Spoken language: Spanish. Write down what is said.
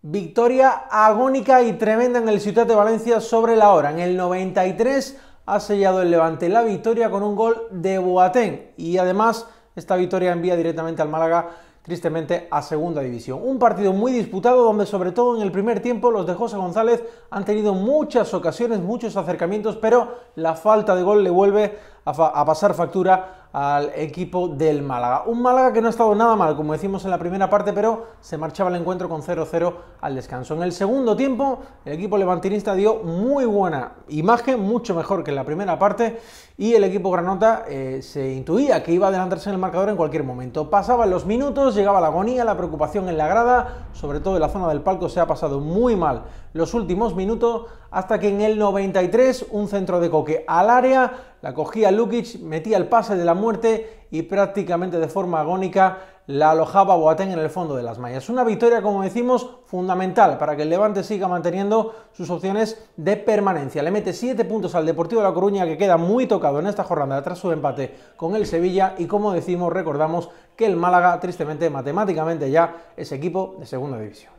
Victoria agónica y tremenda en el Ciutat de Valencia sobre la hora. En el 93 ha sellado el Levante la victoria con un gol de Boateng y además esta victoria envía directamente al Málaga tristemente a segunda división. Un partido muy disputado donde sobre todo en el primer tiempo los de José González han tenido muchas ocasiones, muchos acercamientos, pero la falta de gol le vuelve a pasar factura al equipo del Málaga. Un Málaga que no ha estado nada mal, como decimos en la primera parte, pero se marchaba el encuentro con 0-0 al descanso. En el segundo tiempo, el equipo levantinista dio muy buena imagen, mucho mejor que en la primera parte, y el equipo granota se intuía que iba a adelantarse en el marcador en cualquier momento. Pasaban los minutos, llegaba la agonía, la preocupación en la grada, sobre todo en la zona del palco se ha pasado muy mal los últimos minutos, hasta que en el 93 un centro de Coque al área, la cogía Lukic, metía el pase de la muerte y prácticamente de forma agónica la alojaba Boateng en el fondo de las mallas. Una victoria, como decimos, fundamental para que el Levante siga manteniendo sus opciones de permanencia. Le mete 7 puntos al Deportivo de La Coruña, que queda muy tocado en esta jornada tras su empate con el Sevilla, y como decimos, recordamos que el Málaga, tristemente, matemáticamente ya es equipo de segunda división.